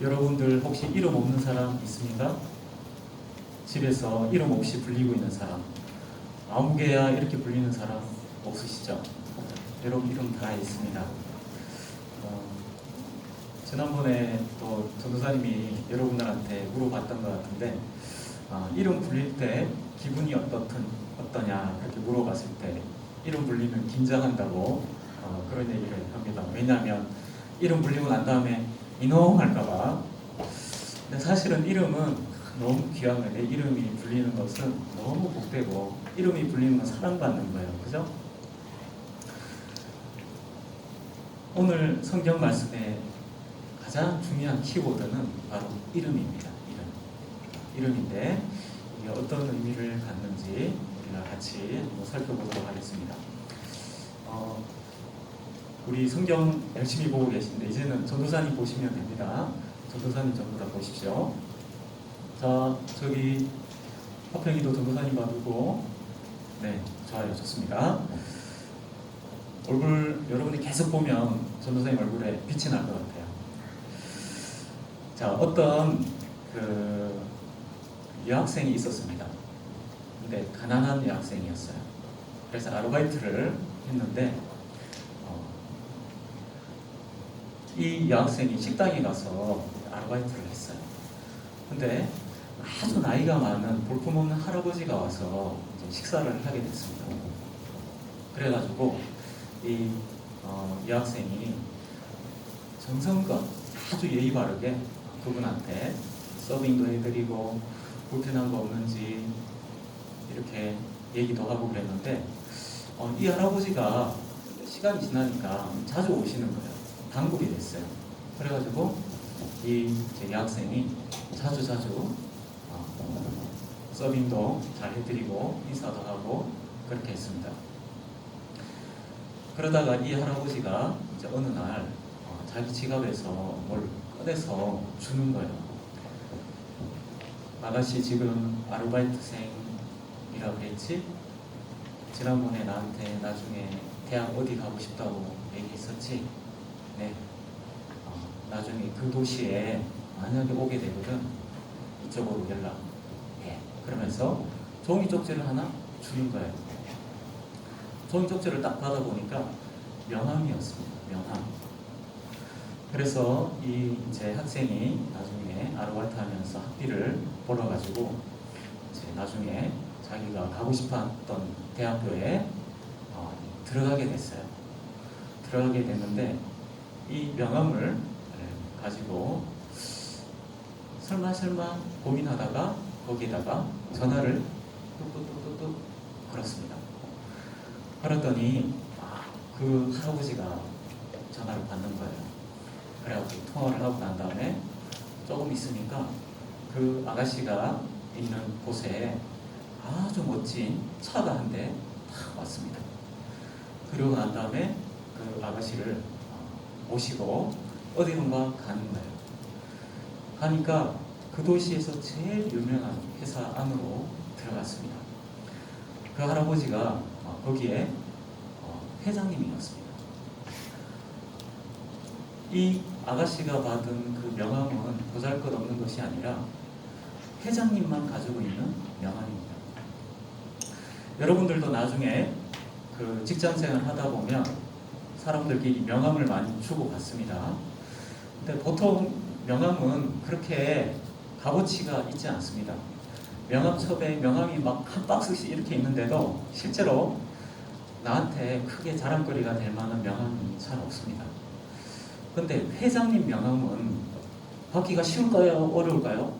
여러분들 혹시 이름 없는 사람 있습니까? 집에서 이름 없이 불리고 있는 사람, 아무개야 이렇게 불리는 사람 없으시죠? 여러분 이름 다 있습니다. 지난번에 또 전도사님이 여러분들한테 물어봤던 것 같은데, 이름 불릴 때 기분이 어떠냐 이렇게 물어봤을 때 이름 불리면 긴장한다고 그런 얘기를 합니다. 왜냐하면 이름 불리고 난 다음에 이놈 할까봐. 근데 사실은 이름은 너무 귀한 거예요. 내 이름이 불리는 것은 너무 복되고, 이름이 불리는 건 사랑받는 거예요. 그죠? 오늘 성경 말씀에 가장 중요한 키워드는 바로 이름입니다. 이름인데 이게 어떤 의미를 갖는지 우리가 같이 한번 살펴보도록 하겠습니다. 우리 성경 열심히 보고 계신데 이제는 전도사님 보시면 됩니다. 전도사님 전부 다 보십시오. 자, 저기 화평이도 전도사님 봐두고, 네, 좋아요, 좋습니다. 얼굴 여러분이 계속 보면 전도사님 얼굴에 빛이 날 것 같아요. 자, 어떤 여학생이 있었습니다. 근데 가난한 여학생이었어요. 그래서 아르바이트를 했는데 이 여학생이 식당에 가서 아르바이트를 했어요. 근데 아주 나이가 많은 볼품없는 할아버지가 와서 이제 식사를 하게 됐습니다. 그래가지고 이 여학생이 정성껏 아주 예의 바르게 그분한테 서빙도 해드리고 불편한 거 없는지 이렇게 얘기도 하고 그랬는데, 이 할아버지가 시간이 지나니까 자주 오시는 거예요. 단골이 됐어요. 그래가지고 이 제 여학생이 자주 서빙도 잘 해드리고 인사도 하고 그렇게 했습니다. 그러다가 이 할아버지가 이제 어느 날 자기 지갑에서 뭘 꺼내서 주는 거예요. 아가씨 지금 아르바이트생이라고 그랬지? 지난번에 나한테 나중에 대학 어디 가고 싶다고 얘기했었지? 네. 나중에 그 도시에 만약에 오게 되거든 이쪽으로 연락해. 그러면서 종이 쪽지를 하나 주는 거예요. 종이 쪽지를 딱 받아보니까 명함이었습니다. 명함. 그래서 이 제 학생이 나중에 아르바이트 하면서 학비를 벌어가지고 이제 나중에 자기가 가고 싶었던 대학교에 들어가게 됐어요. 들어가게 됐는데 이 명함을 가지고 설마 고민하다가 거기다가 전화를 뚝뚝뚝뚝 걸었습니다. 걸었더니 그 할아버지가 전화를 받는 거예요. 그래가지고 통화를 하고 난 다음에 조금 있으니까 그 아가씨가 있는 곳에 아주 멋진 차가 한 대 탁 왔습니다. 그러고 난 다음에 그 아가씨를 모시고 어디론가 가는 거예요. 가니까 그 도시에서 제일 유명한 회사 안으로 들어갔습니다. 그 할아버지가 거기에 회장님이었습니다. 이 아가씨가 받은 그 명함은 보잘것없는 것이 아니라 회장님만 가지고 있는 명함입니다. 여러분들도 나중에 그 직장생활 하다 보면 사람들끼리 명함을 많이 주고 받습니다. 근데 보통 명함은 그렇게 값어치가 있지 않습니다. 명함첩에 명함이 막 한 박스씩 이렇게 있는데도 실제로 나한테 크게 자랑거리가 될 만한 명함이 잘 없습니다. 근데 회장님 명함은 받기가 쉬울까요? 어려울까요?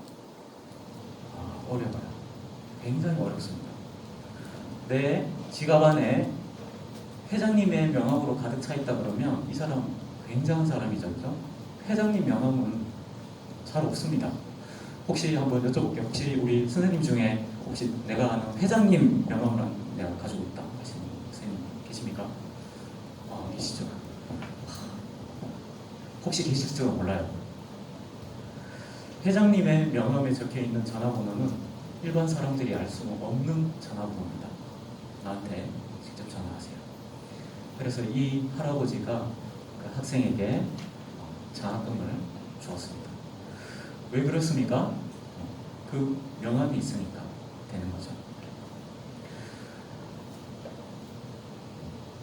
어려워요. 굉장히 어렵습니다. 내 지갑 안에 회장님의 명함으로 가득 차 있다 그러면 이 사람 굉장한 사람이죠. 그렇죠? 회장님 명함은 잘 없습니다. 혹시 한번 여쭤볼게요. 혹시 우리 선생님 중에 혹시 내가 아는 회장님 명함을 내가 가지고 있다 하시는 선생님 계십니까? 계시죠? 혹시 계실지도 몰라요. 회장님의 명함에 적혀있는 전화번호는 일반 사람들이 알 수 없는 전화번호입니다. 나한테 직접 전화하세요. 그래서 이 할아버지가 그 학생에게 장학금을 주었습니다. 왜 그렇습니까? 그 명함이 있으니까 되는 거죠.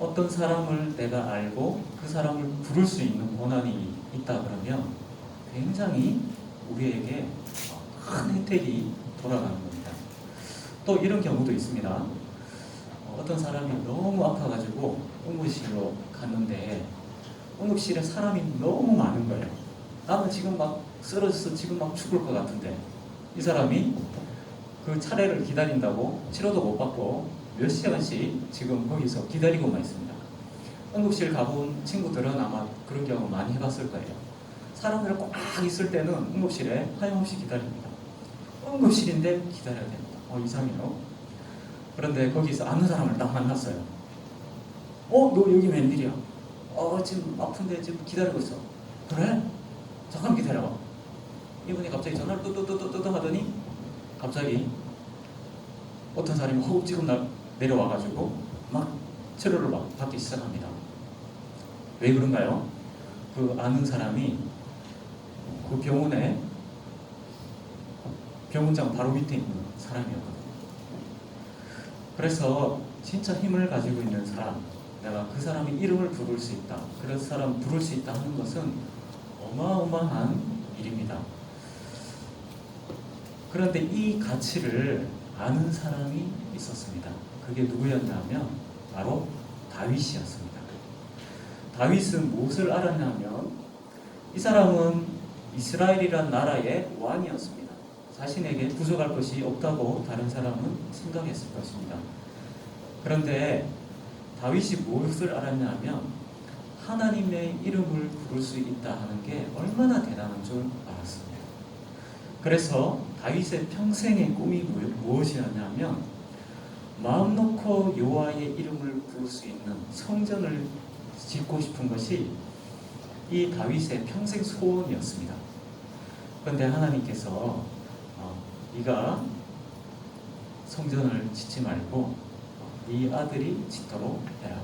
어떤 사람을 내가 알고 그 사람을 부를 수 있는 권한이 있다 그러면 굉장히 우리에게 큰 혜택이 돌아가는 겁니다. 또 이런 경우도 있습니다. 어떤 사람이 너무 아파가지고 응급실로 갔는데 응급실에 사람이 너무 많은 거예요. 나는 지금 막 쓰러져서 지금 막 죽을 것 같은데 이 사람이 그 차례를 기다린다고 치료도 못 받고 몇 시간씩 지금 거기서 기다리고만 있습니다. 응급실 가본 친구들은 아마 그런 경우 많이 해봤을 거예요. 사람들 꽉 있을 때는 응급실에 하염없이 기다립니다. 응급실인데 기다려야 됩니다. 이상해요. 그런데 거기서 아는 사람을 딱 만났어요. 너 여기 웬일이야? 지금 아픈데 지금 기다리고 있어. 그래? 잠깐 기다려봐. 이분이 갑자기 전화를 뚜뚜뚜뚜뚜 하더니 갑자기 어떤 사람이 허겁지겁 내려와가지고 막 치료를 받기 시작합니다. 왜 그런가요? 그 아는 사람이 그 병원에 병원장 바로 밑에 있는 사람이었거든요. 그래서 진짜 힘을 가지고 있는 사람, 내가 그 사람의 이름을 부를 수 있다, 그런 사람 부를 수 있다 하는 것은 어마어마한 일입니다. 그런데 이 가치를 아는 사람이 있었습니다. 그게 누구였냐면 바로 다윗이었습니다. 다윗은 무엇을 알았냐면 이 사람은 이스라엘이란 나라의 왕이었습니다. 자신에게 부족할 것이 없다고 다른 사람은 생각했을 것입니다. 그런데 다윗이 무엇을 알았냐면 하나님의 이름을 부를 수 있다 하는 게 얼마나 대단한 줄 알았습니다. 그래서 다윗의 평생의 꿈이 무엇이었냐면 마음 놓고 여호와의 이름을 부를 수 있는 성전을 짓고 싶은 것이 이 다윗의 평생 소원이었습니다. 그런데 하나님께서 네가 성전을 짓지 말고 네 아들이 짓도록 해라.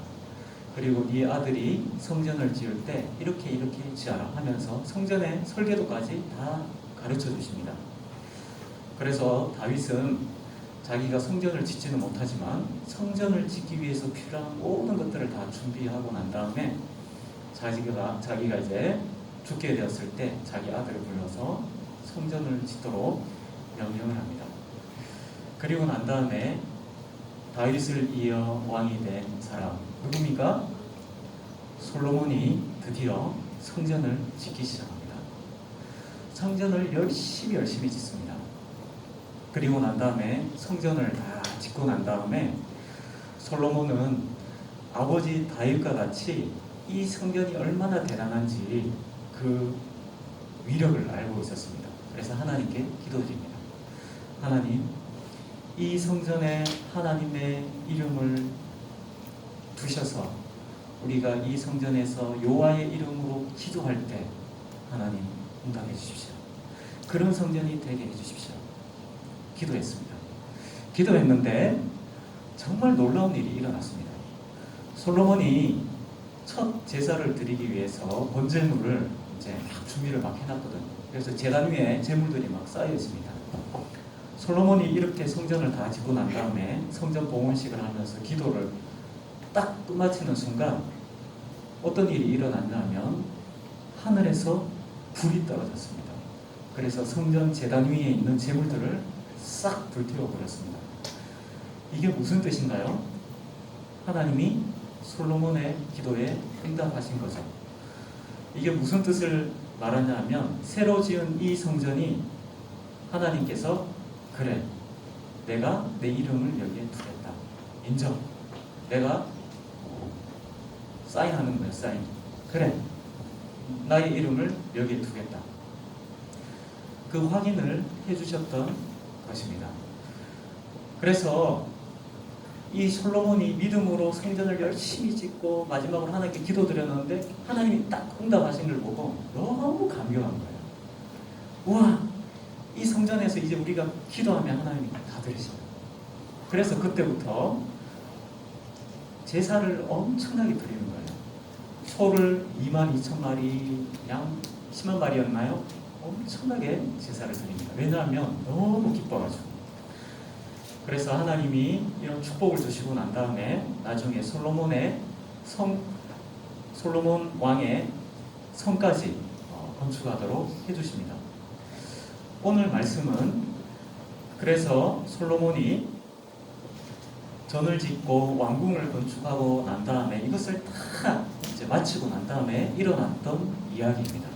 그리고 네 아들이 성전을 지을 때 이렇게 지어라 하면서 성전의 설계도까지 다 가르쳐 주십니다. 그래서 다윗은 자기가 성전을 짓지는 못하지만 성전을 짓기 위해서 필요한 모든 것들을 다 준비하고 난 다음에 자기가 이제 죽게 되었을 때 자기 아들을 불러서 성전을 짓도록 명령을 합니다. 그리고 난 다음에 다윗을 이어 왕이 된 사람 누굽니까? 솔로몬이 드디어 성전을 짓기 시작합니다. 성전을 열심히 짓습니다. 그리고 난 다음에 성전을 다 짓고 난 다음에 솔로몬은 아버지 다윗과 같이 이 성전이 얼마나 대단한지 그 위력을 알고 있었습니다. 그래서 하나님께 기도드립니다. 하나님, 이 성전에 하나님의 이름을 두셔서 우리가 이 성전에서 여호와의 이름으로 기도할 때 하나님 응답해 주십시오. 그런 성전이 되게 해주십시오. 기도했습니다. 기도했는데 정말 놀라운 일이 일어났습니다. 솔로몬이 첫 제사를 드리기 위해서 번제물을 이제 막 준비를 막 해놨거든요. 그래서 제단 위에 제물들이 막 쌓여 있습니다. 솔로몬이 이렇게 성전을 다 짓고 난 다음에 성전 봉헌식을 하면서 기도를 딱 끝마치는 순간 어떤 일이 일어났냐면 하늘에서 불이 떨어졌습니다. 그래서 성전 제단 위에 있는 제물들을 싹 불태워 버렸습니다. 이게 무슨 뜻인가요? 하나님이 솔로몬의 기도에 응답하신 거죠. 이게 무슨 뜻을 말하냐면 새로 지은 이 성전이 하나님께서 그래, 내가 내 이름을 여기에 두겠다. 인정. 내가 사인하는 거예요. 사인. 그래, 나의 이름을 여기에 두겠다. 그 확인을 해주셨던 것입니다. 그래서 이 솔로몬이 믿음으로 성전을 열심히 짓고 마지막으로 하나님께 기도드렸는데 하나님이 딱 응답하신 걸 보고 너무 감격한 거예요. 우와, 이 성전에서 이제 우리가 기도하면 하나님이 다 들으신다. 그래서 그때부터 제사를 엄청나게 드리는 거예요. 소를 22,000마리, 양 10만 마리였나요? 엄청나게 제사를 드립니다. 왜냐하면 너무 기뻐가지고. 그래서 하나님이 이런 축복을 주시고 난 다음에 나중에 솔로몬 왕의 성까지 건축하도록 해주십니다. 오늘 말씀은 그래서 솔로몬이 전을 짓고 왕궁을 건축하고 난 다음에 이것을 다 이제 마치고 난 다음에 일어났던 이야기입니다.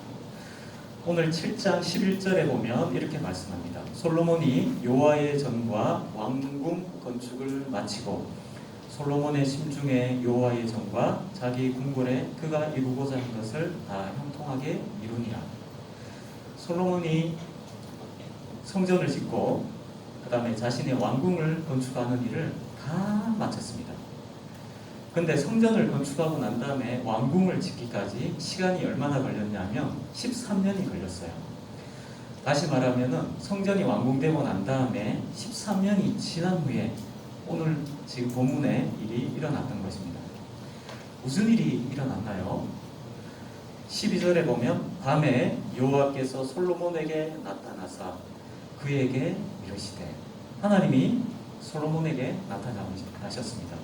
오늘 7장 11절에 보면 이렇게 말씀합니다. 솔로몬이 여호와의 전과 왕궁 건축을 마치고 솔로몬의 심중에 여호와의 전과 자기 궁궐에 그가 이루고자 한 것을 다 형통하게 이루니라. 솔로몬이 성전을 짓고 그 다음에 자신의 왕궁을 건축하는 일을 다 마쳤습니다. 근데 성전을 건축하고 난 다음에 왕궁을 짓기까지 시간이 얼마나 걸렸냐면 13년이 걸렸어요. 다시 말하면은 성전이 완공되고 난 다음에 13년이 지난 후에 오늘 지금 본문에 일이 일어났던 것입니다. 무슨 일이 일어났나요? 12절에 보면 밤에 여호와께서 솔로몬에게 나타나사 그에게 이르시되, 하나님이 솔로몬에게 나타나셨습니다.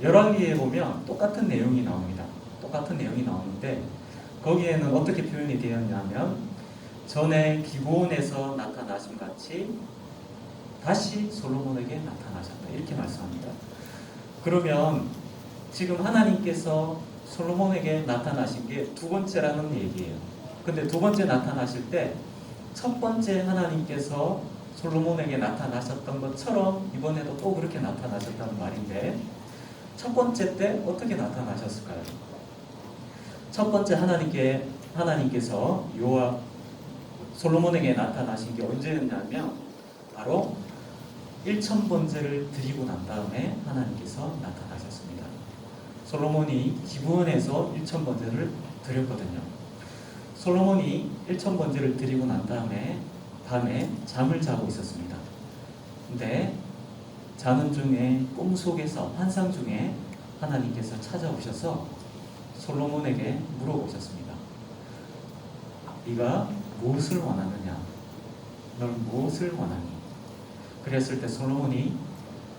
열왕기에 보면 똑같은 내용이 나옵니다. 똑같은 내용이 나오는데 거기에는 어떻게 표현이 되었냐면 전에 기브온에서 나타나신 같이 다시 솔로몬에게 나타나셨다 이렇게 말씀합니다. 그러면 지금 하나님께서 솔로몬에게 나타나신 게 두 번째라는 얘기예요. 근데 두 번째 나타나실 때 첫 번째 하나님께서 솔로몬에게 나타나셨던 것처럼 이번에도 또 그렇게 나타나셨다는 말인데 첫 번째 때 어떻게 나타나셨을까요? 첫 번째 하나님께서 솔로몬에게 나타나신 게 언제였냐면 바로 1,000번제를 드리고 난 다음에 하나님께서 나타나셨습니다. 솔로몬이 기브온에서 1,000번제를 드렸거든요. 솔로몬이 1,000번제를 드리고 난 다음에 밤에 잠을 자고 있었습니다. 근데 자는 중에 꿈속에서 환상 중에 하나님께서 찾아오셔서 솔로몬에게 물어보셨습니다. 네가 무엇을 원하느냐? 넌 무엇을 원하니? 그랬을 때 솔로몬이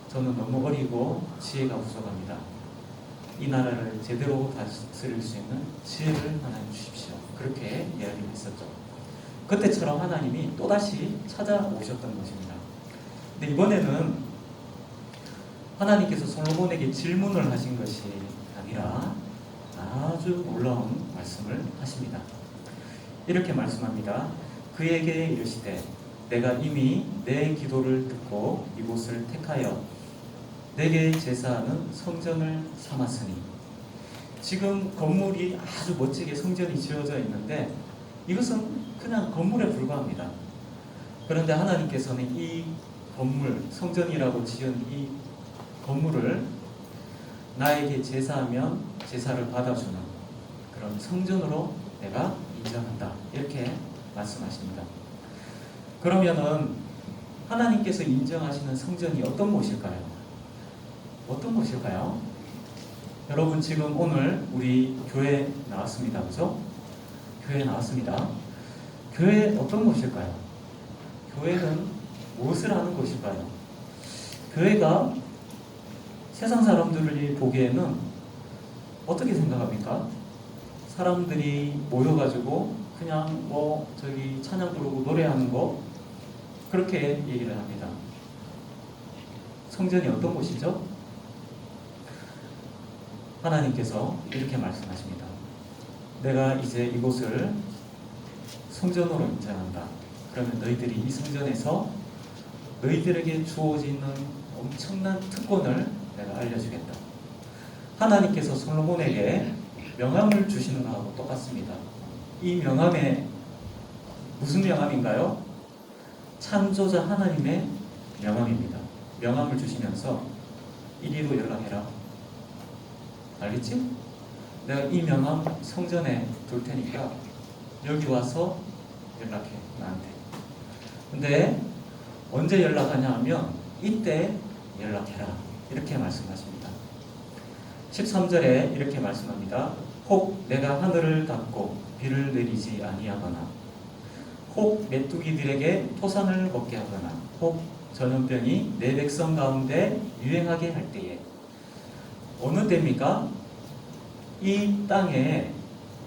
저는 너무 어리고 지혜가 부족합니다. 이 나라를 제대로 다스릴 수 있는 지혜를 하나님 주십시오. 그렇게 이야기를 했었죠. 그때처럼 하나님이 또다시 찾아오셨던 것입니다. 근데 이번에는 하나님께서 솔로몬에게 질문을 하신 것이 아니라 아주 놀라운 말씀을 하십니다. 이렇게 말씀합니다. 그에게 이르시되 내가 이미 내 기도를 듣고 이곳을 택하여 내게 제사하는 성전을 삼았으니. 지금 건물이 아주 멋지게 성전이 지어져 있는데 이것은 그냥 건물에 불과합니다. 그런데 하나님께서는 이 건물, 성전이라고 지은 이 건물을 나에게 제사하면 제사를 받아주는 그런 성전으로 내가 인정한다. 이렇게 말씀하십니다. 그러면은 하나님께서 인정하시는 성전이 어떤 곳일까요? 어떤 곳일까요? 여러분 지금 오늘 우리 교회 나왔습니다. 그죠? 교회 나왔습니다. 교회 어떤 곳일까요? 교회는 무엇을 하는 곳일까요? 교회가 세상 사람들이 보기에는 어떻게 생각합니까? 사람들이 모여가지고 그냥 저기 찬양 부르고 노래하는 거 그렇게 얘기를 합니다. 성전이 어떤 곳이죠? 하나님께서 이렇게 말씀하십니다. 내가 이제 이곳을 성전으로 인정한다. 그러면 너희들이 이 성전에서 너희들에게 주어지는 엄청난 특권을 내가 알려주겠다. 하나님께서 솔로몬에게 명함을 주시는 것하고 똑같습니다. 이 명함에 무슨 명함인가요? 창조자 하나님의 명함입니다. 명함을 주시면서 이리로 연락해라. 알겠지? 내가 이 명함 성전에 둘 테니까 여기 와서 연락해 나한테. 근데 언제 연락하냐 하면 이때 연락해라. 이렇게 말씀하십니다. 13절에 이렇게 말씀합니다. 혹 내가 하늘을 닫고 비를 내리지 아니하거나 혹 메뚜기들에게 토산을 먹게 하거나 혹 전염병이 내 백성 가운데 유행하게 할 때에 어느 때입니까? 이 땅에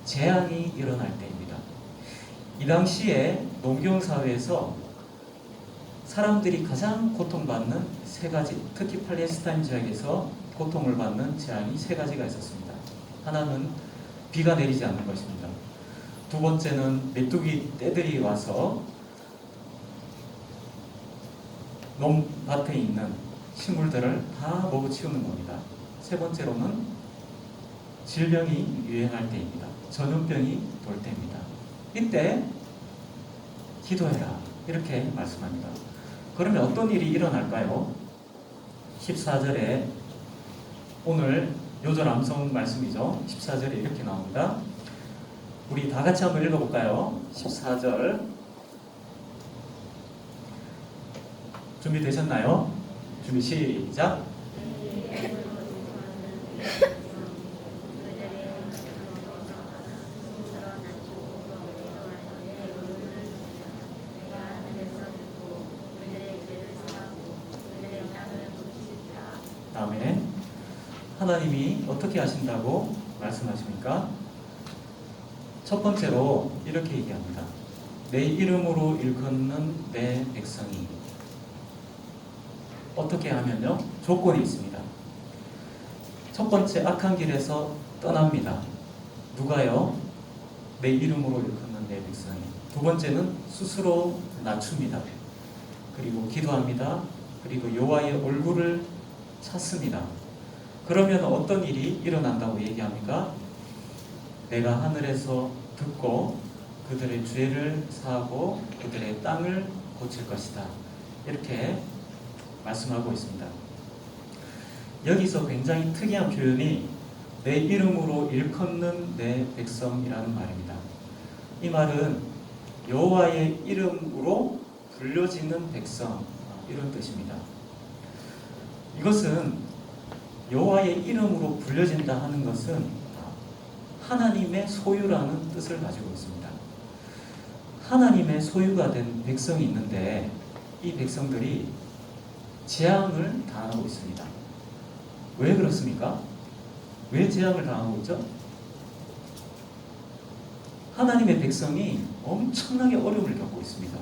재앙이 일어날 때입니다. 이 당시에 농경사회에서 사람들이 가장 고통받는 세 가지, 특히 팔레스타인 지역에서 고통을 받는 재앙이 세 가지가 있었습니다. 하나는 비가 내리지 않는 것입니다. 두 번째는 메뚜기 떼들이 와서 논밭에 있는 식물들을 다 먹어치우는 겁니다. 세 번째로는 질병이 유행할 때입니다. 전염병이 돌 때입니다. 이때 기도해라 이렇게 말씀합니다. 그러면 어떤 일이 일어날까요? 14절에 오늘 요절 암송 말씀이죠. 14절에 이렇게 나옵니다. 우리 다 같이 한번 읽어볼까요? 14절 준비되셨나요? 준비 시작. 다음에 하나님이 어떻게 하신다고 말씀하십니까? 첫 번째로 이렇게 얘기합니다. 내 이름으로 일컫는 내 백성이 어떻게 하면요? 조건이 있습니다. 첫 번째 악한 길에서 떠납니다. 누가요? 내 이름으로 일컫는 내 백성이. 두 번째는 스스로 낮춥니다. 그리고 기도합니다. 그리고 여호와의 얼굴을 찾습니다. 그러면 어떤 일이 일어난다고 얘기합니까? 내가 하늘에서 듣고 그들의 죄를 사하고 그들의 땅을 고칠 것이다. 이렇게 말씀하고 있습니다. 여기서 굉장히 특이한 표현이 내 이름으로 일컫는 내 백성이라는 말입니다. 이 말은 여호와의 이름으로 불려지는 백성 이런 뜻입니다. 이것은 여호와의 이름으로 불려진다 하는 것은 하나님의 소유라는 뜻을 가지고 있습니다. 하나님의 소유가 된 백성이 있는데 이 백성들이 재앙을 당하고 있습니다. 왜 그렇습니까? 왜 재앙을 당하고 있죠? 하나님의 백성이 엄청나게 어려움을 겪고 있습니다.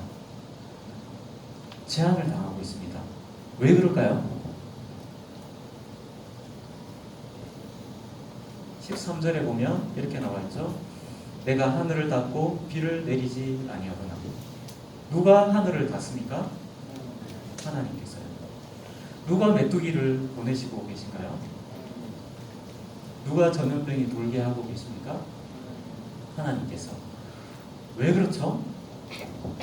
재앙을 당하고 있습니다. 왜 그럴까요? 13절에 보면 이렇게 나와 있죠. 내가 하늘을 닫고 비를 내리지 아니하거나. 누가 하늘을 닫습니까? 하나님께서요. 누가 메뚜기를 보내시고 계신가요? 누가 전염병이 돌게 하고 계십니까? 하나님께서. 왜 그렇죠?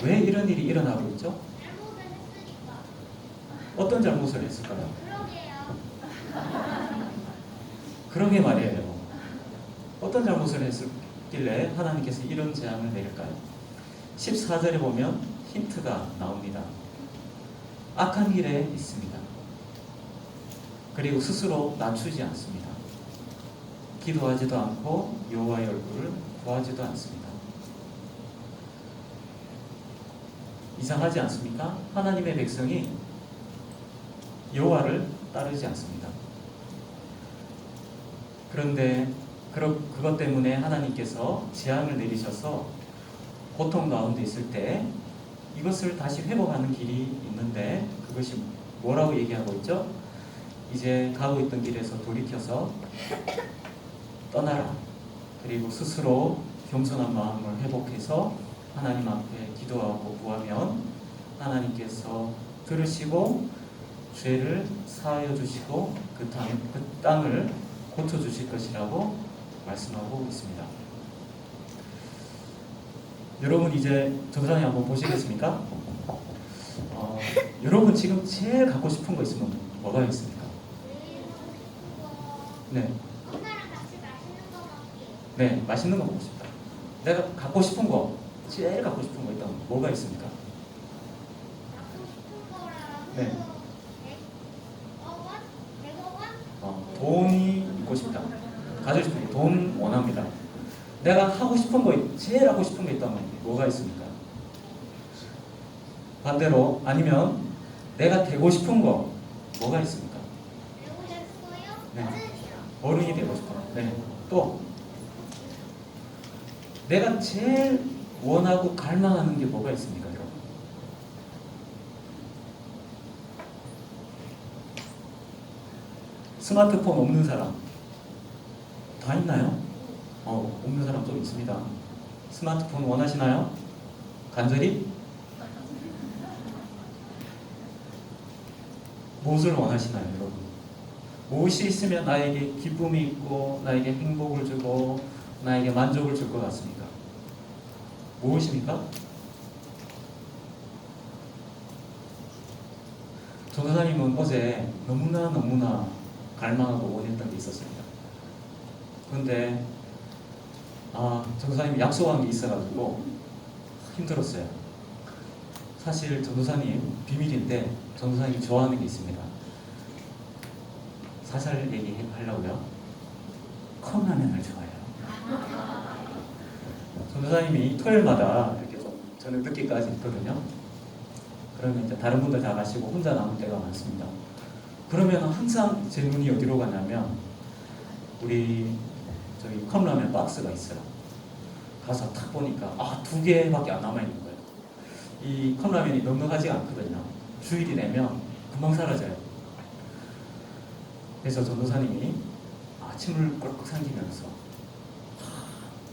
왜 이런 일이 일어나고 있죠? 어떤 잘못을 했을까요? 그러게 말이에요. 어떤 잘못을 했길래 하나님께서 이런 재앙을 내릴까요? 14절에 보면 힌트가 나옵니다. 악한 길에 있습니다. 그리고 스스로 낮추지 않습니다. 기도하지도 않고 여호와의 얼굴을 구하지도 않습니다. 이상하지 않습니까? 하나님의 백성이 여호와를 따르지 않습니다. 그런데 그것 때문에 하나님께서 재앙을 내리셔서 고통 가운데 있을 때 이것을 다시 회복하는 길이 있는데 그것이 뭐라고 얘기하고 있죠? 이제 가고 있던 길에서 돌이켜서 떠나라. 그리고 스스로 겸손한 마음을 회복해서 하나님 앞에 기도하고 구하면 하나님께서 들으시고 죄를 사하여 주시고 그 땅을 고쳐주실 것이라고 말씀하고 있습니다. 여러분 이제 정상에 한번 보시겠습니까? 여러분 지금 제일 갖고 싶은 거 있으면 뭐가 있습니까? 네. 엄마랑 같이 맛있는 거 먹기. 네, 맛있는 거 먹고 싶다. 내가 갖고 싶은 거, 제일 갖고 싶은 거 있다면 뭐가 있습니까? 갖고 싶은 거랑 네. 100억 원? 돈이 있고 싶다. 가지고 싶은 거, 돈 원합니다. 내가 하고 싶은 거, 제일 하고 싶은 거 있다면 뭐가 있습니까? 반대로 아니면 내가 되고 싶은 거 뭐가 있습니까? 배우고 싶어요? 네. 어른이요. 어른이 되고 싶어요. 네. 또 내가 제일 원하고 갈망하는 게 뭐가 있습니까, 여러분? 스마트폰 없는 사람 다 있나요? 없는 사람 좀 있습니다. 스마트폰 원하시나요? 간절히? 무엇을 원하시나요, 여러분? 무엇이 있으면 나에게 기쁨이 있고 나에게 행복을 주고 나에게 만족을 줄 것 같습니까? 무엇입니까? 전도사님은 어제 너무나 갈망하고 원했던 게 있었습니다. 그런데 전도사님이 약속한 게 있어가지고 힘들었어요. 사실 전도사님 비밀인데 전도사님이 좋아하는 게 있습니다. 사설 얘기하려고요. 컵라면을 좋아해요. 전도사님이 토요일마다 이렇게 좀 저녁 늦게까지 있거든요. 그러면 이제 다른 분들 다 가시고 혼자 남을 때가 많습니다. 그러면 항상 제 눈이 어디로 가냐면 우리 저기 컵라면 박스가 있어요. 가서 탁 보니까 2개밖에 안 남아 있는 거예요. 이 컵라면이 넉넉하지가 않거든요. 주일이 되면 금방 사라져요. 그래서 전도사님이 침을 꼴깍 삼키면서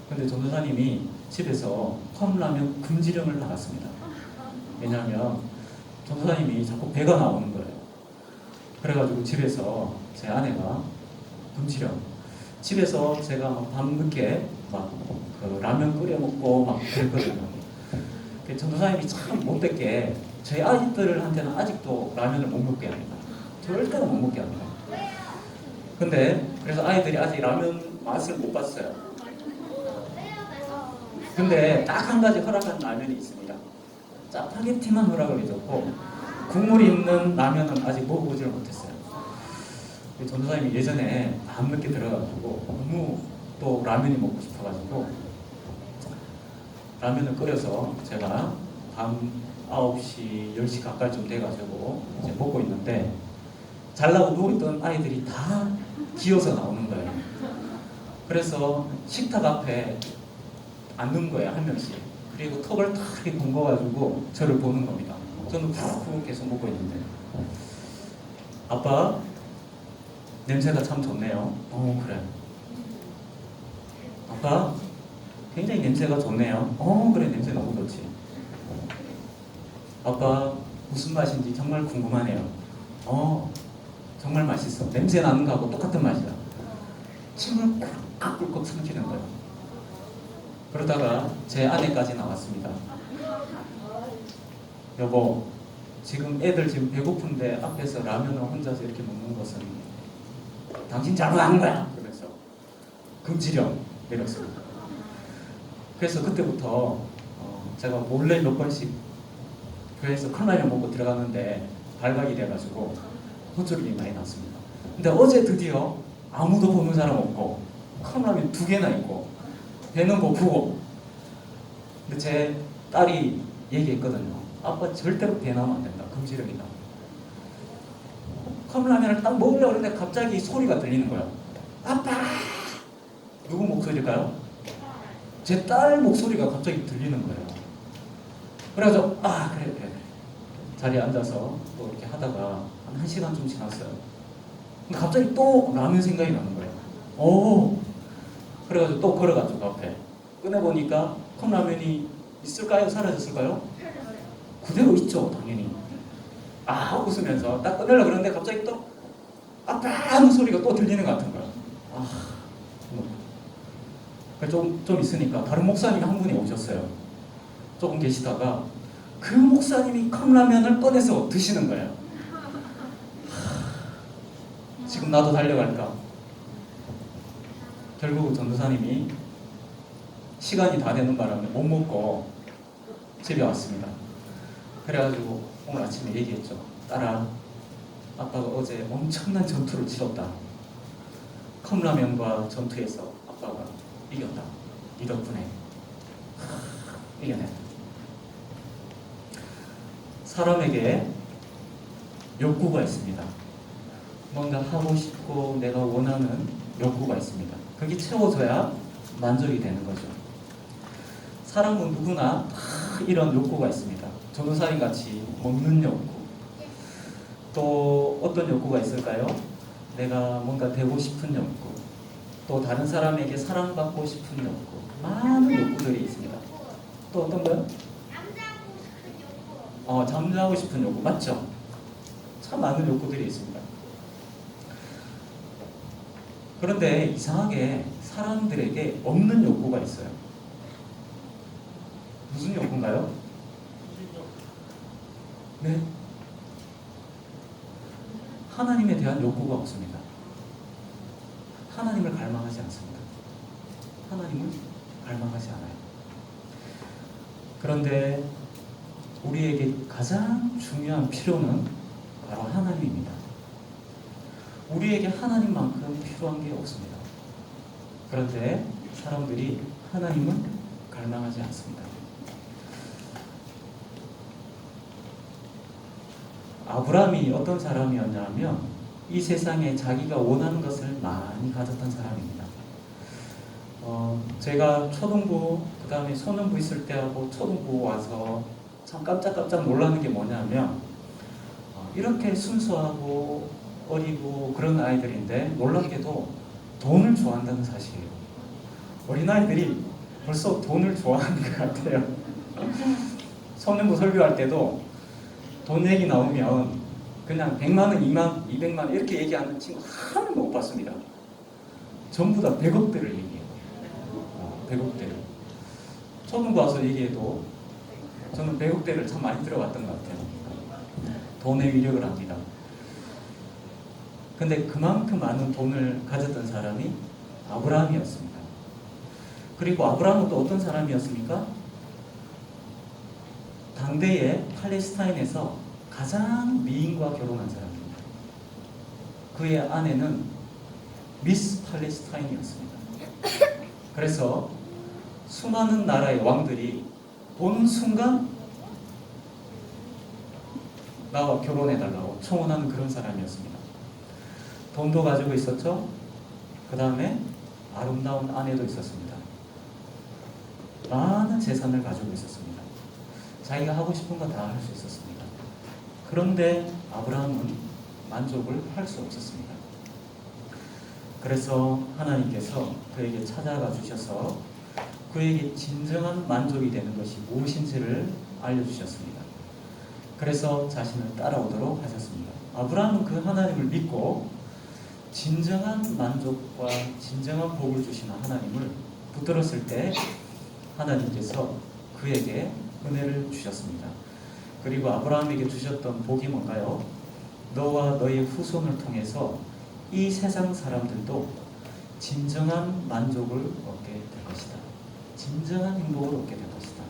근데 전도사님이 집에서 컵라면 금지령을 나갔습니다. 왜냐하면 전도사님이 자꾸 배가 나오는 거예요. 그래가지고 집에서 제 아내가 금지령 집에서 제가 막 밤늦게 그 라면 끓여 먹고 막 그랬거든요. 전도사님이 참 못됐게 저희 아이들한테는 아직도 라면을 못 먹게 합니다. 절대로 못 먹게 합니다. 왜요? 근데 그래서 아이들이 아직 라면 맛을 못 봤어요. 왜요? 근데 딱 한 가지 허락한 라면이 있습니다. 짜파게티만 허락을 해줬고 국물이 있는 라면은 아직 먹어보지를 못했어요. 전도사님이 예전에 밤늦게 들어가지고 너무 또 라면이 먹고 싶어가지고 라면을 끓여서 제가 밤 9시, 10시 가까이쯤 돼가지고 이제 먹고 있는데 잘라고 누워있던 아이들이 다 기어서 나오는 거예요. 그래서 식탁 앞에 앉는 거예요, 한 명씩. 그리고 턱을 탁 이렇게 굽어가지고 저를 보는 겁니다. 저는 푹 계속 먹고 있는데 아빠 냄새가 참 좋네요. 그래. 아빠 굉장히 냄새가 좋네요. 그래, 냄새 너무 좋지. 아빠 무슨 맛인지 정말 궁금하네요. 정말 맛있어. 냄새 나는 거하고 똑같은 맛이야. 침을 꿀꺽꿀꺽 삼키는 거예요. 그러다가 제 아내까지 나왔습니다. 여보, 지금 애들 지금 배고픈데 앞에서 라면을 혼자서 이렇게 먹는 것은 당신 잘못하는 거야. 그래서 금지령 내렸습니다. 그래서 그때부터 제가 몰래 몇 번씩 교회에서 컵라면 먹고 들어갔는데 발각이 돼가지고 호출이 많이 났습니다. 근데 어제 드디어 아무도 보는 사람 없고 컵라면 2개나 있고 배는 고프고 근데 제 딸이 얘기했거든요. 아빠 절대로 배 나오면 안 된다. 금지령이다. 컵라면을 딱 먹으려고 하는데 갑자기 소리가 들리는 거예요. 아빠! 누구 목소리일까요? 제 딸 목소리가 갑자기 들리는 거예요. 그래서 그래. 자리에 앉아서 또 이렇게 하다가 한 1시간쯤 지났어요. 근데 갑자기 또 라면 생각이 나는 거예요. 그래가지고 또 걸어갔죠, 앞에. 꺼내보니까 컵라면이 있을까요? 사라졌을까요? 그대로 있죠, 당연히. 웃으면서 딱 꺼내려고 그러는데 갑자기 또 아빠 하는 소리가 또 들리는 것 같은 거예요. 좀 있으니까 다른 목사님이 한 분이 오셨어요. 조금 계시다가 그 목사님이 컵라면을 꺼내서 드시는 거예요. 지금 나도 달려갈까? 결국 전도사님이 시간이 다 되는 바람에 못 먹고 집에 왔습니다. 그래가지고 오늘 아침에 얘기했죠. 딸아, 아빠가 어제 엄청난 전투를 치렀다. 컵라면과 전투에서 아빠가 이겼다. 이 덕분에 이겨냈다. 사람에게 욕구가 있습니다. 뭔가 하고 싶고 내가 원하는 욕구가 있습니다. 그게 채워져야 만족이 되는 거죠. 사람은 누구나 다 이런 욕구가 있습니다. 전도사님 같이 먹는 욕구. 또 어떤 욕구가 있을까요? 내가 뭔가 되고 싶은 욕구. 또 다른 사람에게 사랑받고 싶은 욕구. 많은 욕구들이 있습니다. 또 어떤 거요? 잠자고 싶은 욕구. 맞죠? 참 많은 욕구들이 있습니다. 그런데 이상하게 사람들에게 없는 욕구가 있어요. 무슨 욕구인가요? 네. 하나님에 대한 욕구가 없습니다. 하나님을 갈망하지 않습니다. 하나님을 갈망하지 않아요. 그런데 우리에게 가장 중요한 필요는 바로 하나님입니다. 우리에게 하나님만큼 필요한 게 없습니다. 그런데 사람들이 하나님을 갈망하지 않습니다. 아브라함이 어떤 사람이었냐면 이 세상에 자기가 원하는 것을 많이 가졌던 사람입니다. 제가 초등부 그 다음에 소년부 있을 때하고 초등부 와서 참 깜짝깜짝 놀라는 게 뭐냐면 이렇게 순수하고 어리고 그런 아이들인데 놀랍게도 돈을 좋아한다는 사실이에요. 어린아이들이 벌써 돈을 좋아하는 것 같아요. 소년부 설교할 때도 돈 얘기 나오면 그냥 100만원, 200만원 이렇게 얘기하는 친구 하나도 못 봤습니다. 전부 다 100억대를 얘기해요. 100억대를. 초등부 와서 얘기해도 저는 100억대를 참 많이 들어봤던 것 같아요. 돈의 위력을 압니다. 근데 그만큼 많은 돈을 가졌던 사람이 아브라함이었습니다. 그리고 아브라함은 또 어떤 사람이었습니까? 당대의 팔레스타인에서 가장 미인과 결혼한 사람입니다. 그의 아내는 미스 팔레스타인이었습니다. 그래서 수많은 나라의 왕들이 보는 순간 나와 결혼해달라고 청혼하는 그런 사람이었습니다. 돈도 가지고 있었죠. 그 다음에 아름다운 아내도 있었습니다. 많은 재산을 가지고 있었습니다. 자기가 하고 싶은 거 다 할 수 있었습니다. 그런데 아브라함은 만족을 할 수 없었습니다. 그래서 하나님께서 그에게 찾아가 주셔서 그에게 진정한 만족이 되는 것이 무엇인지를 알려주셨습니다. 그래서 자신을 따라오도록 하셨습니다. 아브라함은 그 하나님을 믿고 진정한 만족과 진정한 복을 주시는 하나님을 붙들었을 때 하나님께서 그에게 은혜를 주셨습니다. 그리고 아브라함에게 주셨던 복이 뭔가요? 너와 너의 후손을 통해서 이 세상 사람들도 진정한 만족을 얻게 될 것이다. 진정한 행복을 얻게 될 것이다.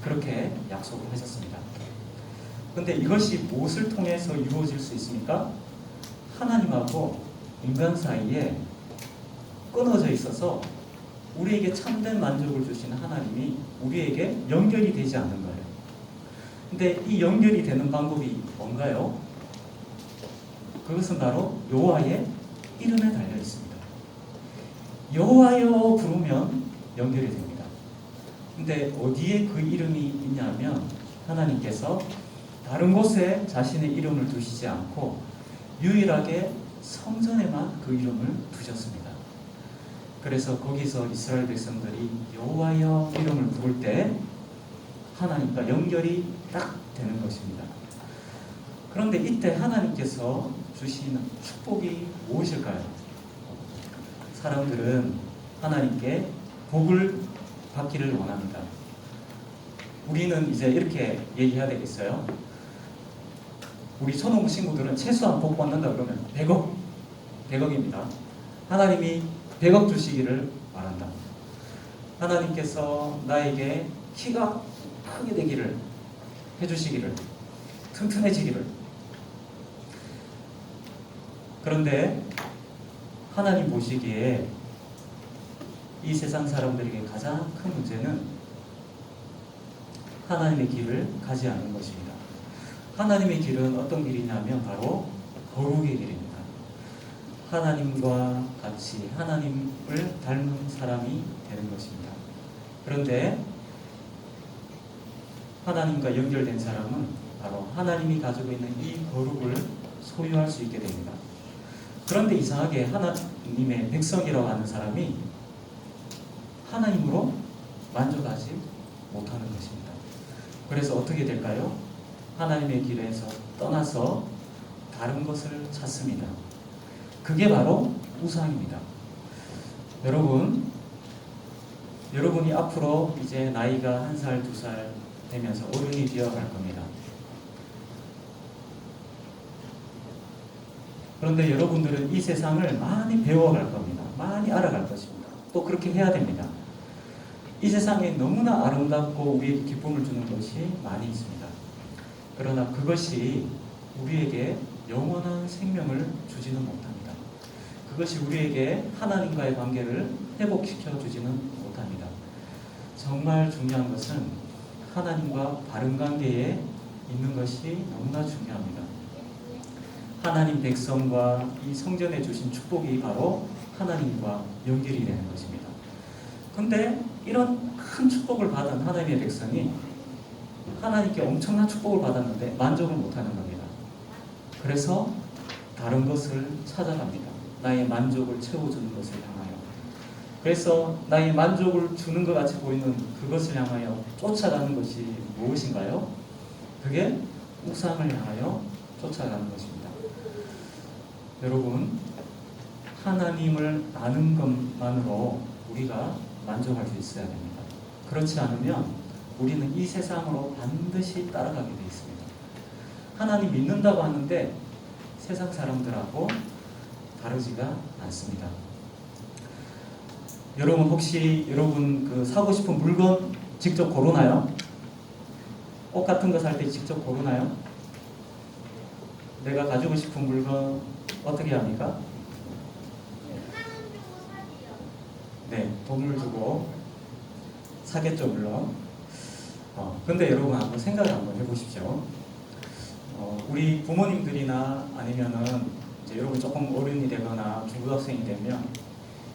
그렇게 약속을 하셨습니다. 그런데 이것이 무엇을 통해서 이루어질 수 있습니까? 하나님하고 인간 사이에 끊어져 있어서 우리에게 참된 만족을 주시는 하나님이 우리에게 연결이 되지 않는 거예요. 근데 이 연결이 되는 방법이 뭔가요? 그것은 바로 여호와의 이름에 달려 있습니다. 여호와여 부르면 연결이 됩니다. 근데 어디에 그 이름이 있냐면 하나님께서 다른 곳에 자신의 이름을 두시지 않고 유일하게 성전에만 그 이름을 두셨습니다. 그래서 거기서 이스라엘 백성들이 여호와여 이름을 부를 때 하나님과 연결이 딱 되는 것입니다. 그런데 이때 하나님께서 주시는 축복이 무엇일까요? 사람들은 하나님께 복을 받기를 원합니다. 우리는 이제 이렇게 얘기해야 되겠어요. 우리 초등부 친구들은 최소한 복 받는다 그러면 100억입니다. 하나님이 100억 주시기를 바란다. 하나님께서 나에게 키가 크게 되기를 해주시기를, 튼튼해지기를. 그런데 하나님 보시기에 이 세상 사람들에게 가장 큰 문제는 하나님의 길을 가지 않는 것입니다. 하나님의 길은 어떤 길이냐면 바로 거룩의 길입니다. 하나님과 같이 하나님을 닮은 사람이 되는 것입니다. 그런데 하나님과 연결된 사람은 바로 하나님이 가지고 있는 이 거룩을 소유할 수 있게 됩니다. 그런데 이상하게 하나님의 백성이라고 하는 사람이 하나님으로 만족하지 못하는 것입니다. 그래서 어떻게 될까요? 하나님의 길에서 떠나서 다른 것을 찾습니다. 그게 바로 우상입니다. 여러분이 앞으로 이제 나이가 1살, 2살 되면서 어른이 되어갈 겁니다. 그런데 여러분들은 이 세상을 많이 배워갈 겁니다. 많이 알아갈 것입니다. 또 그렇게 해야 됩니다. 이 세상에 너무나 아름답고 우리에게 기쁨을 주는 것이 많이 있습니다. 그러나 그것이 우리에게 영원한 생명을 주지는 못합니다. 그것이 우리에게 하나님과의 관계를 회복시켜 주지는 못합니다. 정말 중요한 것은 하나님과 바른 관계에 있는 것이 너무나 중요합니다. 하나님 백성과 이 성전에 주신 축복이 바로 하나님과 연결이 되는 것입니다. 그런데 이런 큰 축복을 받은 하나님의 백성이 하나님께 엄청난 축복을 받았는데 만족을 못하는 겁니다. 그래서 다른 것을 찾아갑니다. 나의 만족을 채워주는 것을 향하여. 그래서 나의 만족을 주는 것 같이 보이는 그것을 향하여 쫓아가는 것이 무엇인가요? 그게 우상을 향하여 쫓아가는 것입니다. 여러분, 하나님을 아는 것만으로 우리가 만족할 수 있어야 됩니다. 그렇지 않으면 우리는 이 세상으로 반드시 따라가게 되어 있습니다. 하나님 믿는다고 하는데 세상 사람들하고 다르지가 않습니다. 여러분 혹시 여러분 사고 싶은 물건 직접 고르나요? 옷 같은 거 살 때 직접 고르나요? 내가 가지고 싶은 물건 어떻게 합니까? 네, 돈을 주고 사겠죠, 물론. 근데 여러분 한번 생각을 한번 해보십시오. 우리 부모님들이나 아니면은 이제 여러분 조금 어른이 되거나 중고등학생이 되면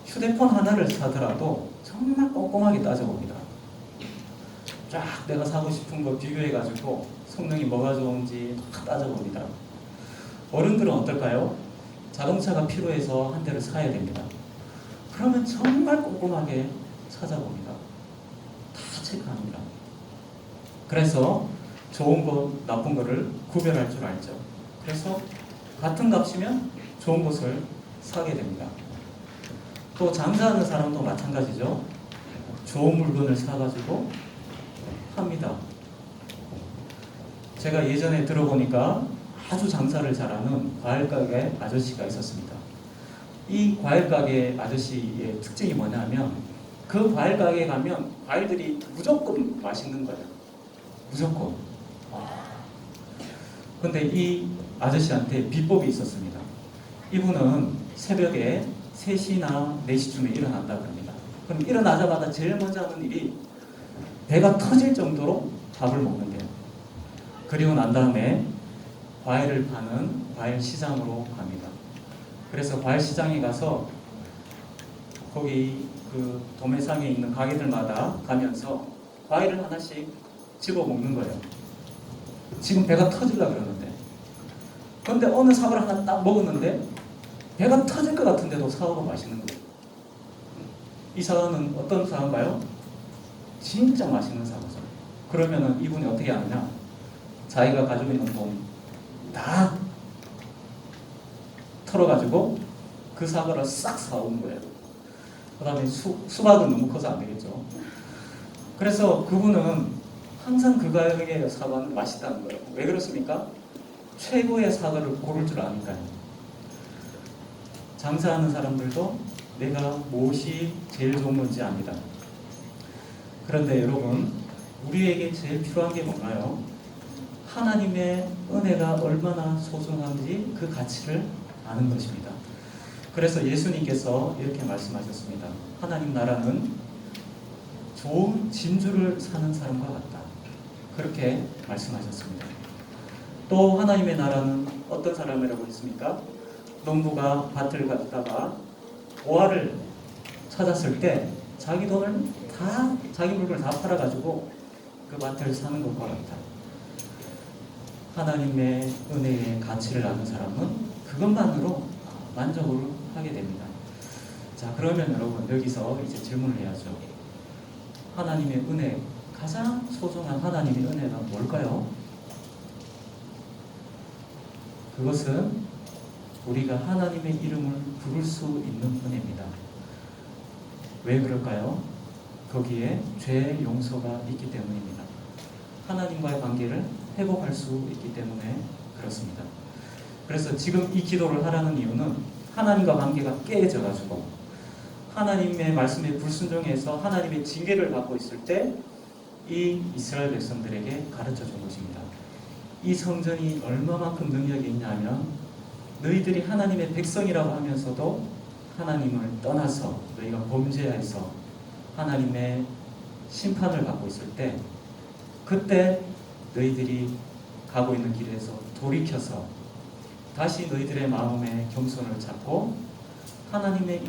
휴대폰 하나를 사더라도 정말 꼼꼼하게 따져봅니다. 쫙 내가 사고 싶은 거 비교해가지고 성능이 뭐가 좋은지 다 따져봅니다. 어른들은 어떨까요? 자동차가 필요해서 한 대를 사야 됩니다. 그러면 정말 꼼꼼하게 찾아봅니다. 다 체크합니다. 그래서 좋은 거, 나쁜 거를 구별할 줄 알죠. 그래서 같은 값이면 좋은 것을 사게 됩니다. 또 장사하는 사람도 마찬가지죠. 좋은 물건을 사가지고 합니다. 제가 예전에 들어보니까 아주 장사를 잘하는 과일가게 아저씨가 있었습니다. 이 과일가게 아저씨의 특징이 뭐냐면 그 과일가게에 가면 과일들이 무조건 맛있는 거예요. 무조건. 근데 이 아저씨한테 비법이 있었습니다. 이분은 새벽에 3시나 4시쯤에 일어난다고 합니다. 그럼 일어나자마자 제일 먼저 하는 일이 배가 터질 정도로 밥을 먹는데요. 그리고 난 다음에 과일을 파는 과일 시장으로 갑니다. 그래서 과일 시장에 가서 거기 그 도매상에 있는 가게들마다 가면서 과일을 하나씩 집어 먹는 거예요. 지금 배가 터질라 그러는데. 그런데 어느 사과를 하나 딱 먹었는데 배가 터질 것 같은데도 사과가 맛있는 거예요. 이 사과는 어떤 사과인가요? 진짜 맛있는 사과죠. 그러면은 이분이 어떻게 하느냐? 자기가 가지고 있는 돈 다 털어가지고 그 사과를 싹 사온 거예요. 그 다음에 수박은 너무 커서 안 되겠죠. 그래서 그분은 항상 그 가격의 사과는 맛있다는 거예요. 왜 그렇습니까? 최고의 사과를 고를 줄 아니까요. 장사하는 사람들도 내가 무엇이 제일 좋은 건지 압니다. 그런데 여러분, 우리에게 제일 필요한 게 뭔가요? 하나님의 은혜가 얼마나 소중한지 그 가치를 아는 것입니다. 그래서 예수님께서 이렇게 말씀하셨습니다. 하나님 나라는 좋은 진주를 사는 사람과 같다. 그렇게 말씀하셨습니다. 또 하나님의 나라는 어떤 사람이라고 했습니까? 농부가 밭을 갔다가 보화를 찾았을 때 자기 돈을 다, 자기 물건을 다 팔아가지고 그 밭을 사는 것과 같다. 하나님의 은혜의 가치를 아는 사람은 그것만으로 만족을 하게 됩니다. 자, 그러면 여러분 여기서 이제 질문을 해야죠. 하나님의 은혜, 가장 소중한 하나님의 은혜가 뭘까요? 그것은 우리가 하나님의 이름을 부를 수 있는 은혜입니다. 왜 그럴까요? 거기에 죄의 용서가 있기 때문입니다. 하나님과의 관계를 회복할 수 있기 때문에 그렇습니다. 그래서 지금 이 기도를 하라는 이유는 하나님과 관계가 깨져가지고 하나님의 말씀에 불순종해서 하나님의 징계를 받고 있을 때 이 이스라엘 백성들에게 가르쳐 준 것입니다. 이 성전이 얼마만큼 능력이 있냐면 너희들이 하나님의 백성이라고 하면서도 하나님을 떠나서 너희가 범죄해서 하나님의 심판을 받고 있을 때 그때 너희들이 가고 있는 길에서 돌이켜서 다시 너희들의 마음의 겸손을 찾고 하나님의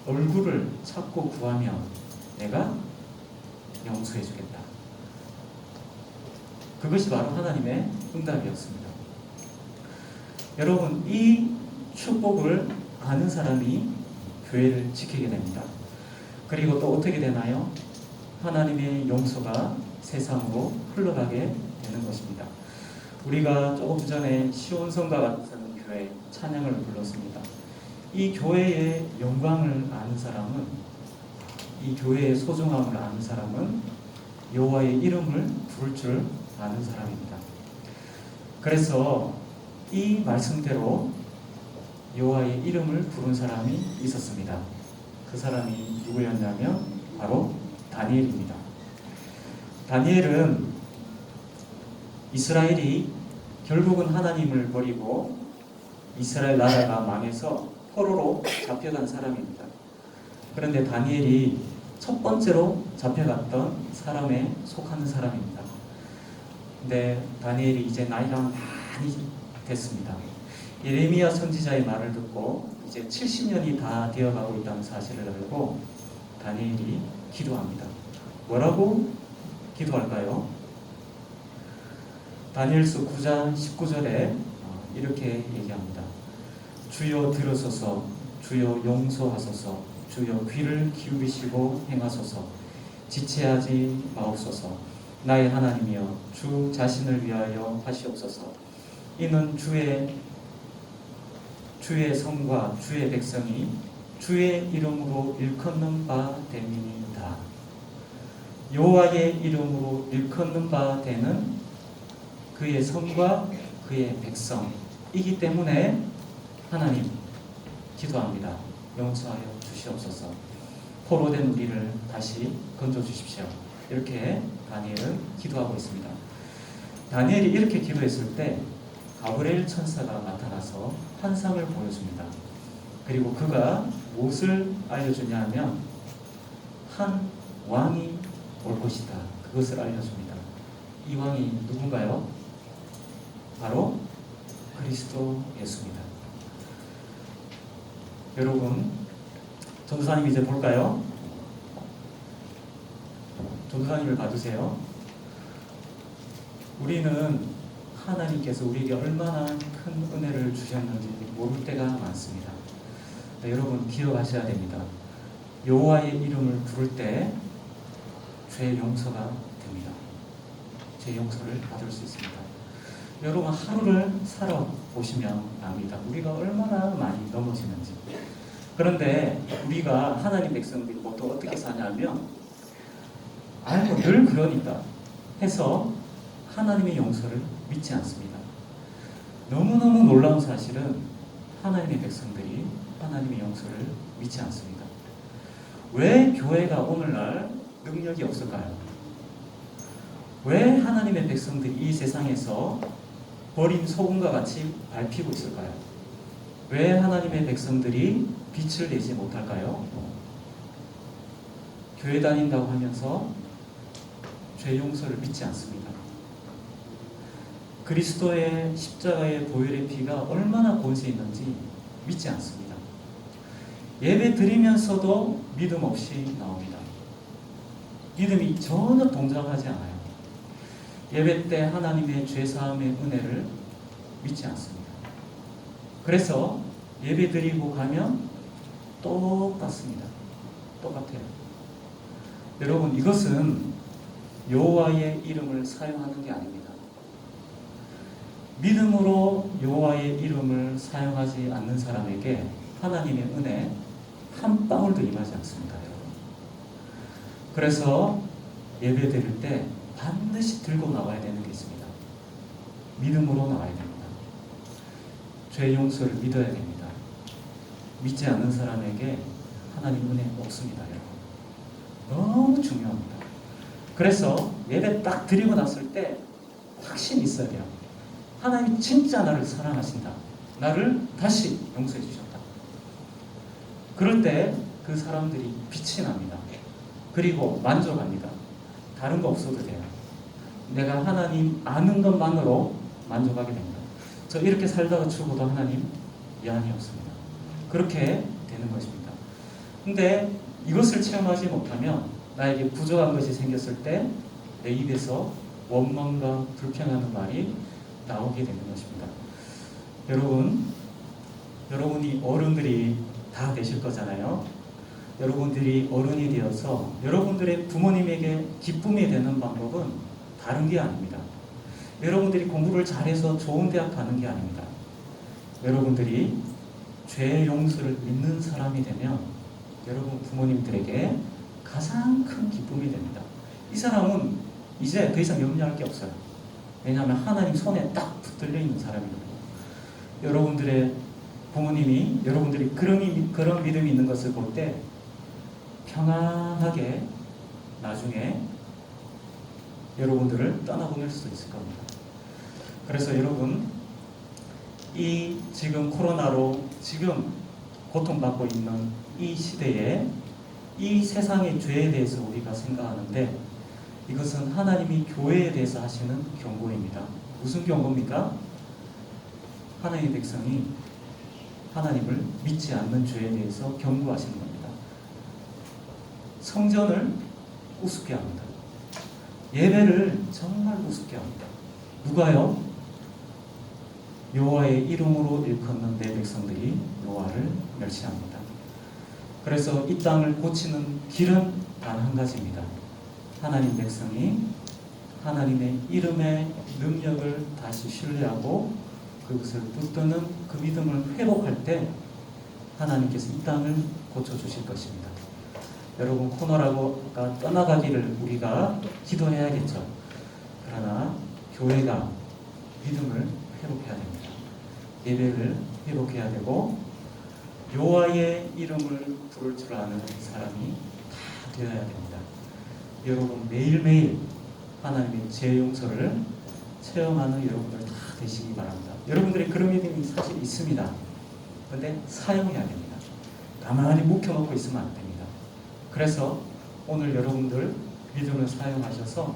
얼굴을 찾고 구하며 내가 용서해 주겠다. 그것이 바로 하나님의 응답이었습니다. 여러분, 이 축복을 아는 사람이 교회를 지키게 됩니다. 그리고 또 어떻게 되나요? 하나님의 용서가 세상으로 흘러가게 되는 것입니다. 우리가 조금 전에 시온성과 같은 교회 찬양을 불렀습니다. 이 교회의 영광을 아는 사람은, 이 교회의 소중함을 아는 사람은 여호와의 이름을 부를 줄 아는 사람입니다. 그래서 이 말씀대로 여호와의 이름을 부른 사람이 있었습니다. 그 사람이 누구였냐면 바로 다니엘입니다. 다니엘은 이스라엘이 결국은 하나님을 버리고 이스라엘 나라가 망해서 포로로 잡혀간 사람입니다. 그런데 다니엘이 첫 번째로 잡혀갔던 사람에 속하는 사람입니다. 근데 다니엘이 이제 나이가 많이 됐습니다. 예레미야 선지자의 말을 듣고 이제 70년이 다 되어가고 있다는 사실을 알고 다니엘이 기도합니다. 뭐라고 기도할까요? 다니엘서 9장 19절에 이렇게 얘기합니다. 주여 들으소서, 주여 용서하소서, 주여 귀를 기울이시고 행하소서, 지체하지 마옵소서. 나의 하나님이여 주 자신을 위하여 하시옵소서. 이는 주의 성과 주의 백성이 주의 이름으로 일컫는 바 됨이니이다. 여호와의 이름으로 일컫는 바 되는 그의 성과 그의 백성이기 때문에 하나님 기도합니다. 용서하여 주시옵소서. 포로된 우리를 다시 건져 주십시오. 이렇게 다니엘은 기도하고 있습니다. 다니엘이 이렇게 기도했을 때 가브리엘 천사가 나타나서 환상을 보여줍니다. 그리고 그가 무엇을 알려주냐 하면 한 왕이 올 것이다. 그것을 알려줍니다. 이 왕이 누군가요? 바로 그리스도 예수입니다. 여러분, 전도사님 이제 볼까요? 전도사님을 봐주세요. 우리는 하나님께서 우리에게 얼마나 큰 은혜를 주셨는지 모를 때가 많습니다. 네, 여러분 기억하셔야 됩니다. 여호와의 이름을 부를 때 죄 용서가 됩니다. 죄 용서를 받을 수 있습니다. 여러분 하루를 살아보시면 압니다. 우리가 얼마나 많이 넘어지는지. 그런데 우리가 하나님 백성들이 보통 어떻게 사냐면 아이고 늘 그러니까 해서 하나님의 용서를 믿지 않습니다. 너무너무 놀라운 사실은 하나님의 백성들이 하나님의 용서를 믿지 않습니다. 왜 교회가 오늘날 능력이 없을까요? 왜 하나님의 백성들이 이 세상에서 버린 소금과 같이 밟히고 있을까요? 왜 하나님의 백성들이 빛을 내지 못할까요? 교회 다닌다고 하면서 죄 용서를 믿지 않습니다. 그리스도의 십자가의 보혈의 피가 얼마나 권세 있는지 믿지 않습니다. 예배 드리면서도 믿음 없이 나옵니다. 믿음이 전혀 동작하지 않아요. 예배 때 하나님의 죄사함의 은혜를 믿지 않습니다. 그래서 예배 드리고 가면 똑같습니다. 똑같아요. 여러분, 이것은 여호와의 이름을 사용하는 게 아닙니다. 믿음으로 여호와의 이름을 사용하지 않는 사람에게 하나님의 은혜 한 방울도 임하지 않습니다, 여러분. 그래서 예배 드릴 때 반드시 들고 나와야 되는 게 있습니다. 믿음으로 나와야 됩니다. 죄 용서를 믿어야 됩니다. 믿지 않는 사람에게 하나님 은혜 없습니다, 여러분. 너무 중요합니다. 그래서 예배 딱 드리고 났을 때 확신이 있어야 돼요. 하나님 진짜 나를 사랑하신다. 나를 다시 용서해 주셨다. 그럴 때 그 사람들이 빛이 납니다. 그리고 만족합니다. 다른 거 없어도 돼요. 내가 하나님 아는 것만으로 만족하게 됩니다. 저 이렇게 살다가 죽어도 하나님 미안이 없습니다. 그렇게 되는 것입니다. 근데 이것을 체험하지 못하면 나에게 부족한 것이 생겼을 때 내 입에서 원망과 불평하는 말이 나오게 되는 것입니다. 여러분이 어른들이 다 되실 거잖아요. 여러분들이 어른이 되어서 여러분들의 부모님에게 기쁨이 되는 방법은 다른 게 아닙니다. 여러분들이 공부를 잘해서 좋은 대학 가는 게 아닙니다. 여러분들이 죄 용서를 믿는 사람이 되면 여러분 부모님들에게 가장 큰 기쁨이 됩니다. 이 사람은 이제 더 이상 염려할 게 없어요. 왜냐하면 하나님 손에 딱 붙들려 있는 사람이거든요. 여러분들의 부모님이 여러분들이 그런 믿음이 있는 것을 볼 때 평안하게 나중에 여러분들을 떠나보낼 수도 있을 겁니다. 그래서 여러분, 이 지금 코로나로 지금 고통받고 있는 이 시대에 이 세상의 죄에 대해서 우리가 생각하는데 이것은 하나님이 교회에 대해서 하시는 경고입니다. 무슨 경고입니까? 하나님의 백성이 하나님을 믿지 않는 죄에 대해서 경고하시는 겁니다. 성전을 우습게 합니다. 예배를 정말 우습게 합니다. 누가요? 여호와의 이름으로 일컫는 내 백성들이 여호와를 멸시합니다. 그래서 이 땅을 고치는 길은 단 한 가지입니다. 하나님 백성이 하나님의 이름의 능력을 다시 신뢰하고 그것을 붙드는 그 믿음을 회복할 때 하나님께서 이 땅을 고쳐주실 것입니다. 여러분, 코로나가 떠나가기를 우리가 기도해야겠죠. 그러나 교회가 믿음을 회복해야 됩니다. 예배를 회복해야 되고 여호와의 이름을 부를 줄 아는 사람이 다 되어야 됩니다. 여러분, 매일매일 하나님의 죄 용서를 체험하는 여러분들 다 되시기 바랍니다. 여러분들이 그런 믿음이 사실 있습니다. 그런데 사용해야 됩니다. 가만히 묵혀놓고 있으면 안 됩니다. 그래서 오늘 여러분들 믿음을 사용하셔서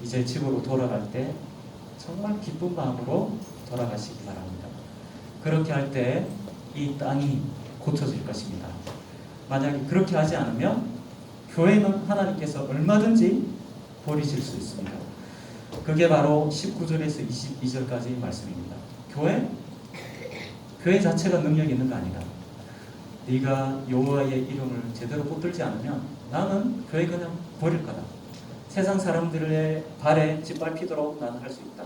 이제 집으로 돌아갈 때 정말 기쁜 마음으로 돌아가시기 바랍니다. 그렇게 할 때 이 땅이 고쳐질 것입니다. 만약에 그렇게 하지 않으면 교회는 하나님께서 얼마든지 버리실 수 있습니다. 그게 바로 19절에서 22절까지 말씀입니다. 교회 자체가 능력이 있는 거 아니다. 네가 여호와의 이름을 제대로 붙들지 않으면 나는 교회 그냥 버릴 거다. 세상 사람들의 발에 짓밟히도록 나는 할 수 있다.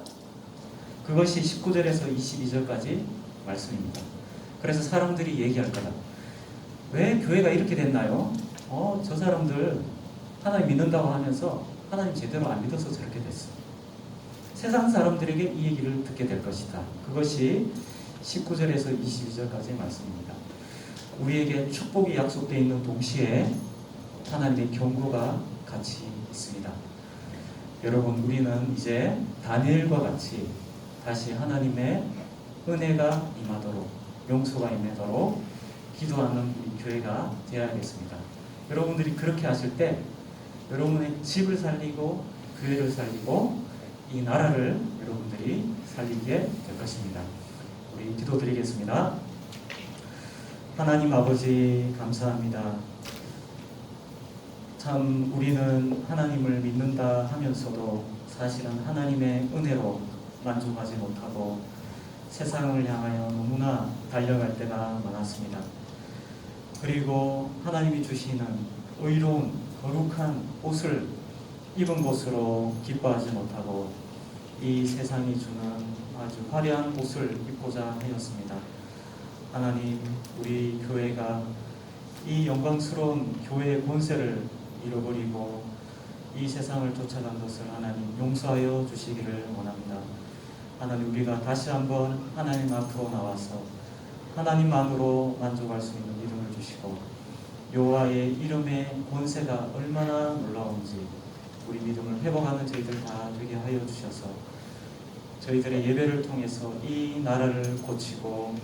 그것이 19절에서 22절까지 말씀입니다. 그래서 사람들이 얘기할 거다. 왜 교회가 이렇게 됐나요? 저 사람들 하나님 믿는다고 하면서 하나님 제대로 안 믿어서 저렇게 됐어. 세상 사람들에게 이 얘기를 듣게 될 것이다. 그것이 19절에서 22절까지의 말씀입니다. 우리에게 축복이 약속되어 있는 동시에 하나님의 경고가 같이 있습니다. 여러분, 우리는 이제 다니엘과 같이 다시 하나님의 은혜가 임하도록, 용서가 임하도록 기도하는 우리 교회가 되어야겠습니다. 여러분들이 그렇게 하실 때 여러분의 집을 살리고 교회를 살리고 이 나라를 여러분들이 살리게 될 것입니다. 우리 기도드리겠습니다. 하나님 아버지 감사합니다. 참 우리는 하나님을 믿는다 하면서도 사실은 하나님의 은혜로 만족하지 못하고 세상을 향하여 너무나 달려갈 때가 많았습니다. 그리고 하나님이 주시는 의로운 거룩한 옷을 입은 것으로 기뻐하지 못하고 이 세상이 주는 아주 화려한 옷을 입고자 하였습니다. 하나님, 우리 교회가 이 영광스러운 교회의 본세를 잃어버리고 이 세상을 쫓아간 것을 하나님 용서하여 주시기를 원합니다. 하나님, 우리가 다시 한번 하나님 앞으로 나와서 하나님만으로 만족할 수 있는 믿음을 주시고 여호와의 이름의 권세가 얼마나 놀라운지 우리 믿음을 회복하는 저희들 다 되게 하여 주셔서 저희들의 예배를 통해서 이 나라를 고치고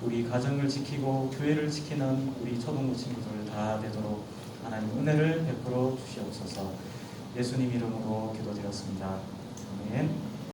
우리 가정을 지키고 교회를 지키는 우리 초등부 친구들 다 되도록 하나님 은혜를 베풀어 주시옵소서. 예수님 이름으로 기도드렸습니다. 아멘.